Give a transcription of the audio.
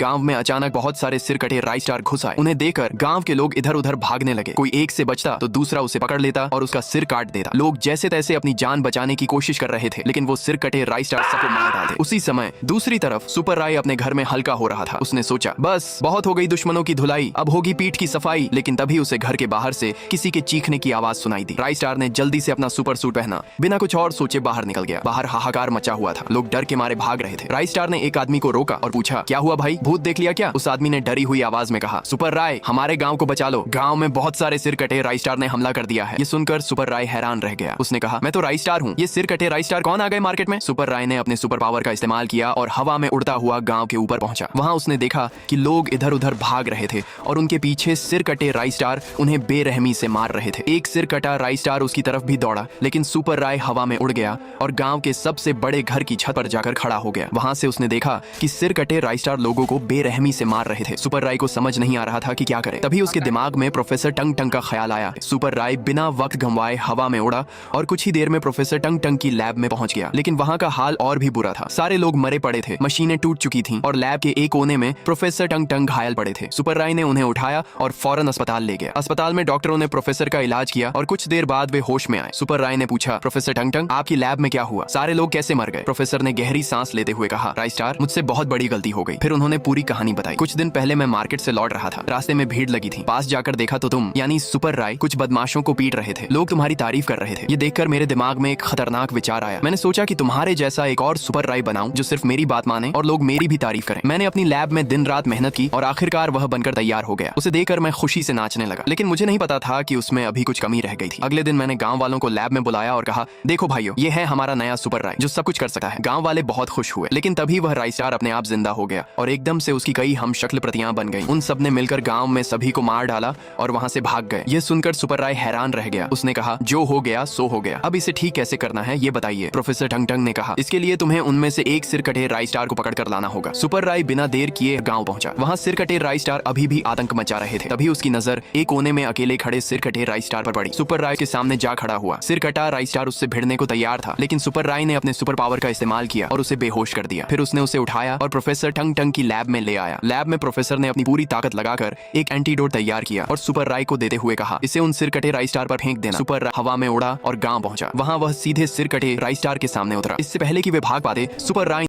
गांव में अचानक बहुत सारे सिर कटे राइस स्टार घुस आए। उन्हें देखकर गांव के लोग इधर उधर भागने लगे। कोई एक से बचता तो दूसरा उसे पकड़ लेता और उसका सिर काट देता। लोग जैसे तैसे अपनी जान बचाने की कोशिश कर रहे थे, लेकिन वो सिर कटे राइस स्टार सबको मार डालते। उसी समय दूसरी तरफ सुपर राय अपने घर में हल्का हो रहा था। उसने सोचा बस बहुत हो गई दुश्मनों की धुलाई, अब होगी पीठ की सफाई। लेकिन तभी उसे घर के बाहर से किसी के चीखने की आवाज सुनाई दी। राइस स्टार ने जल्दी से अपना सुपर सूट पहना, बिना कुछ और सोचे बाहर निकल गया। बाहर हाहाकार मचा हुआ था, लोग डर के मारे भाग रहे थे। राइस स्टार ने एक आदमी को रोका और पूछा, क्या हुआ भाई, भूत देख लिया क्या? उस आदमी ने डरी हुई आवाज में कहा, सुपर राय हमारे गांव को बचा लो, गांव में बहुत सारे सिर कटे राइस स्टार ने हमला कर दिया है। ये सुनकर सुपर राय हैरान रह गया। उसने कहा, मैं तो राइस स्टार हूँ, ये सिर कटे राइस स्टार कौन आ गए मार्केट में? सुपर राय ने अपने सुपर पावर का इस्तेमाल किया और हवा में उड़ता हुआ गांव के ऊपर पहुंचा। वहां उसने देखा कि लोग इधर उधर भाग रहे थे और उनके पीछे सिर कटे राइस स्टार उन्हें बेरहमी से मार रहे थे। एक सिर कटा राइस स्टार उसकी तरफ भी दौड़ा, लेकिन सुपर राय हवा में उड़ गया और गांव के सबसे बड़े घर की छत पर जाकर खड़ा हो गया। वहां से उसने देखा कि सिर कटे राइस स्टार लोगों को बेरहमी से मार रहे थे। सुपर राय को समझ नहीं आ रहा था कि क्या करे। तभी उसके दिमाग में प्रोफेसर टंग टंग का ख्याल आया। सुपर राय बिना वक्त गंवाए हवा में उड़ा और कुछ ही देर में प्रोफेसर टंग टंग की लैब में पहुंच गया। लेकिन वहां का हाल और भी बुरा था। सारे लोग मरे पड़े थे, मशीनें टूट चुकी थीं और लैब के एक कोने में प्रोफेसर टंग टंग घायल पड़े थे। सुपर राय ने उन्हें उठाया और फौरन अस्पताल ले गया। अस्पताल में डॉक्टरों ने प्रोफेसर का इलाज किया और कुछ देर बाद वे होश में आए। सुपर राय ने पूछा, प्रोफेसर टंग टंग आपकी लैब में क्या हुआ, सारे लोग कैसे मर गए? प्रोफेसर ने गहरी सांस लेते हुए कहा, राइस स्टार मुझसे बहुत बड़ी गलती हो गई। फिर उन्होंने पूरी कहानी बताई। कुछ दिन पहले मैं मार्केट से लौट रहा था, रास्ते में भीड़ लगी थी। पास जाकर देखा तो तुम यानी सुपर राय कुछ बदमाशों को पीट रहे थे। लोग तुम्हारी तारीफ कर रहे थे। ये देखकर मेरे दिमाग में एक खतरनाक विचार आया। मैंने सोचा कि तुम्हारे जैसा एक और सुपर राय बनाऊं जो सिर्फ मेरी बात माने और लोग मेरी भी तारीफ करें। मैंने अपनी लैब में दिन रात मेहनत की और आखिरकार वह बनकर तैयार हो गया। उसे देखकर मैं खुशी से नाचने लगा, लेकिन मुझे नहीं पता था कि उसमें अभी कुछ कमी रह गई थी। अगले दिन मैंने गांव वालों को लैब में बुलाया और कहा, देखो भाइयों, ये है हमारा नया सुपर राय जो सब कुछ कर सकता है। गांव वाले बहुत खुश हुए, लेकिन तभी वह राइस स्टार अपने आप जिंदा हो गया और एकदम से उसकी कई हम शक्ल प्रतियां बन गईं। उन सब ने मिलकर गांव में सभी को मार डाला और वहां से भाग गए। ये सुनकर सुपर राय हैरान रह गया। उसने कहा, जो हो गया सो हो गया, अब इसे ठीक कैसे करना है ये बताइए। प्रोफेसर टंग टंग ने कहा, इसके लिए तुम्हें उनमें से एक सिर कटे राइस स्टार को पकड़ कर लाना होगा। सुपर राय बिना देर किए गांव पहुंचा। वहां सिर कटे राइस स्टार अभी भी आतंक मचा रहे थे। तभी उसकी नजर एक कोने में अकेले खड़े सिर कटे राइस स्टार पर पड़ी। सुपर राय के सामने जा खड़ा हुआ। सिर कटा राइस स्टार उससे भिड़ने को तैयार था, लेकिन सुपर राय ने अपने सुपर पावर का इस्तेमाल किया और उसे बेहोश कर दिया। फिर उसने उसे उठाया और प्रोफेसर टंग टंग की लैब में ले आया। लैब में प्रोफेसर ने अपनी पूरी ताकत लगाकर एक एंटीडोट तैयार किया और सुपर राय को देते हुए कहा, इसे उन सिर कटे राइस स्टार पर फेंक देना। सुपर राय हवा में उड़ा और गांव पहुंचा। वहां वह सीधे सिर कटे राइस स्टार के सामने उतरा। इससे पहले कि वे भाग पाते, सुपर राय